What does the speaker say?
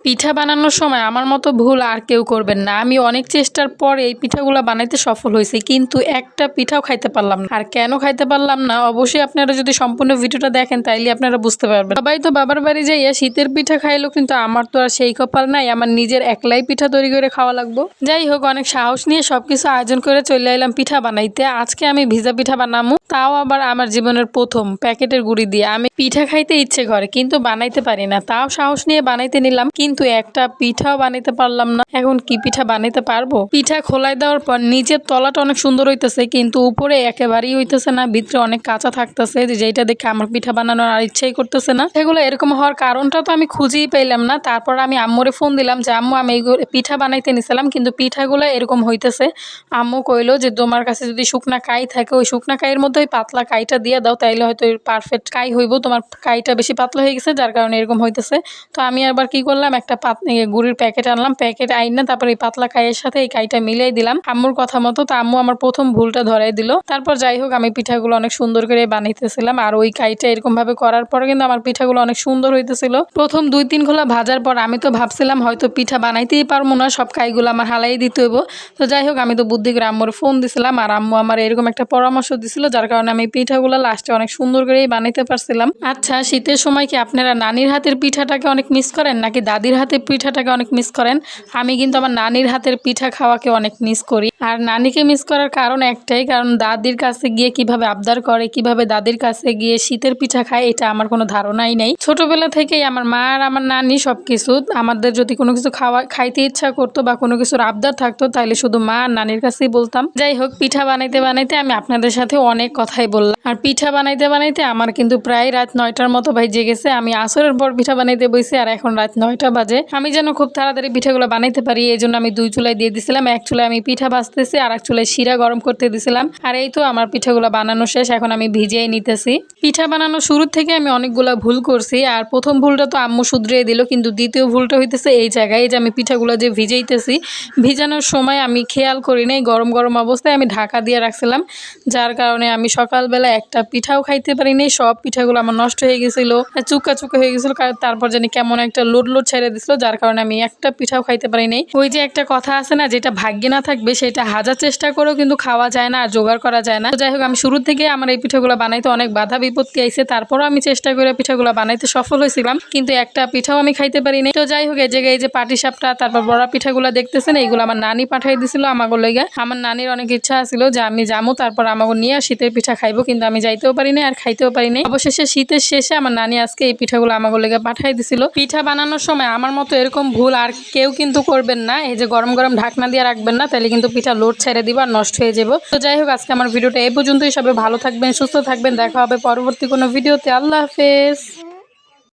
পিঠা বানানোর সময় আমার মতো ভুল আর কেউ করবেন না। আমি অনেক চেষ্টার পরে এই পিঠাগুলা বানাইতে সফল হইছি। কিন্তু একটা পিঠাও খাইতে পারলাম না। আর কেন খাইতে পারলাম না অবশ্যই আপনারা যদি সম্পূর্ণ ভিডিওটা দেখেন তাইলে আপনারা বুঝতে পারবেন। সবাই তো বাবার বাড়ি যাইয়া শীতের পিঠা খাইলো, কিন্তু আমার তো আর সেই কপাল নাই। আমার নিজের একলাই পিঠা তৈরি করে খাওয়া লাগবো। যাই হোক, অনেক সাহস নিয়ে সবকিছু আয়োজন করে চলে এলাম পিঠা বানাইতে। আজকে আমি ভিজা পিঠা বানামু, তাও আবার আমার জীবনের প্রথম প্যাকেটের গুড়ি দিয়ে। আমি পিঠা খাইতে ইচ্ছে করে কিন্তু বানাইতে পারি না, তাও সাহস নিয়ে বানাইতে নিলাম, কিন্তু একটা পিঠাও বানাইতে পারলাম না। এখন কি পিঠা বানাইতে পারবো? পিঠা খোলাই দেওয়ার পর নিচের তলাটা অনেক সুন্দর হইতেছে, কিন্তু উপরে একেবারেই হইতেছে না, ভিতরে অনেক কাঁচা থাকতেছে, যেটা দেখে আমার পিঠা বানানোর আর ইচ্ছাই করতেছে না। সেগুলো এরকম হওয়ার কারণটা তো আমি খুঁজেই পাইলাম না। তারপর আমি আম্মুরে ফোন দিলাম যে আম্মু, আমি পিঠা বানাইতে নিছিলাম কিন্তু পিঠাগুলো এরকম হইতেছে। আম্মু কইলো যে তোমার কাছে যদি শুকনা কাই থাকে, ওই শুকনা কাইয়ের মধ্যে ওই পাতলা কাইটা দিয়ে দাও, তাইলে হয়তো পারফেক্ট কাই হইব। তোমার কাইটা বেশি পাতলা হয়ে গেছে, যার কারণে এরকম হইতেছে। তো আমি আবার কি করলাম, একটা গুড়ির প্যাকেট আনলাম, প্যাকেট আইনা তারপর এই পাতলা কাইয়ের সাথে এই কাইটা মিলাই দিলাম আম্মুর কথা মতো। তো আম্মু আমার প্রথম ভুলটা ধরাই দিল। তারপর যাই হোক, আমি পিঠাগুলো অনেক সুন্দর করে বানাইতেছিলাম, আর ওই কাইটা এরকম ভাবে করার পরে কিন্তু আমার পিঠাগুলো অনেক সুন্দর হইতেছিল। প্রথম 2-3 খোলা ভাজার পর আমি তো ভাবছিলাম হয়তো পিঠা বানাইতেই পারবো না, সব কাইগুলো আমার হালাই দিতে হইব। তো যাই হোক, আমি তো বুদ্ধি করে আম্মুর ফোন দিছিলাম, আর আম্মু আমার এরকম একটা পরামর্শ দিছিল, যার কারণে আমি পিঠাগুলো লাস্টে অনেক সুন্দর করেই বানাইতে পারছিলাম। আচ্ছা, শীতের সময় কি আপনারা নানির হাতের পিঠাটাকে অনেক মিস করেন নাকি দাদির হাতের পিঠাটাকে অনেক মিস করেন? আমি কিন্তু আমার নানির হাতের পিঠা খাওয়াকে অনেক মিস করি। আর নানিকে মিস করার কারণ একটাই, কারণ দাদির কাছে গিয়ে কিভাবে আবদার করে, কিভাবে দাদির কাছে গিয়ে শীতের পিঠা খায়, এটা আমার কোনো ধারণাই নেই। ছোটবেলা থেকেই আমার মা আর আমার নানি সবকিছু আমাদের যদি কোনো কিছু খাইতে ইচ্ছা করতো বা কোনো কিছুর আবদার থাকতো, তাহলে শুধু মা আর নানির কাছেই বলতাম। যাই হোক, পিঠা বানাইতে বানাইতে আমি আপনাদের সাথে অনেক কথাই বললাম। আর পিঠা বানাইতে বানাইতে আমার কিন্তু প্রায় রাত 9টার মতো ভাইজে গেছে। আমি আসরের পর পিঠা বানাইতে বইছি, আর এখন রাত 9টা বাজে। আমি যেন খুব তাড়াতাড়ি পিঠাগুলো বানাইতে পারি, এই জন্য আমি 2 চুলায় দিয়ে দিছিলাম। এক চুলায় আমি পিঠা ভাজতেছি, আর এক চুলায় শিরা গরম করতে দিছিলাম। আর এই তো আমার পিঠাগুলো বানানো শেষ, এখন আমি ভিজিয়ে নিতেছি। পিঠা বানানো শুরু থেকে আমি অনেকগুলো ভুল করছি, আর প্রথম ভুলটা তো আম্মু শুধরিয়ে দিল, কিন্তু দ্বিতীয় ভুলটা হইতেছে এই জায়গায়, যে আমি পিঠাগুলো যে ভিজাইতেছি, ভিজানোর সময় আমি খেয়াল করি নাই, গরম গরম অবস্থায় আমি ঢাকা দিয়ে রাখছিলাম, যার কারণে আমি সকালবেলা একটা পিঠাও খাইতে পারি নাই। সব পিঠাগুলো আমার নষ্ট হয়ে গেছিলো, চুকা চুকা হয়ে গেছিলো। তারপর জানি কেমন একটা লোড লোড ছেড়ে দিছিল, যার কারণে আমি একটা পিঠাও খাইতে পারি নাই। ওই যে একটা কথা আছে না, যেটা ভাগ্যে না থাকবে সেটা হাজার চেষ্টা করেও কিন্তু খাওয়া যায় না আর জোগাড় করা যায় না। তো যাই হোক, আমি শুরু থেকে আমার এই পিঠাগুলো বানাইতে অনেক বাধা বিপত্তি আইছে, তারপরও আমি চেষ্টা করে পিঠাগুলো বানাইতে সফল হয়েছিলাম, কিন্তু একটা পিঠাও আমি খাইতে পারি নাই। তো যাই হোক, এই জায়গায় এই যে পাটিসাপটা তারপর বড়া পিঠাগুলো দেখতেছেন, এইগুলো আমার নানি পাঠাই দিছিল আমাকে লেগে। আমার নানির অনেক ইচ্ছা ছিল যে আমি যাবো, তারপর আমাকে নিয়ে শীতের পিঠা খাইবো, কিন্তু আমি যাইতেও পারি নাই আর খাইতেও পারি নাই। অবশেষে শীতের শেষে আমার নানি আজকে এই পিঠাগুলো আমাকে লেগে পাঠাই দিছিল। পিঠা বানানোর সময় আমার মতো এরকম ভুল আর কেউ কিন্তু করবেন না। এই যে গরম গরম ঢাকনা দিয়ে রাখবেন না, তাহলে কিন্তু পিঠা লোড ছেড়ে দিবা আর নষ্ট হয়ে যাবো। তো যাই হোক, আজকে আমার ভিডিওটা এই পর্যন্তই। সবাই ভালো থাকবেন, সুস্থ থাকবেন, দেখা হবে পরবর্তী কোনো ভিডিওতে। আল্লাহ হাফেজ।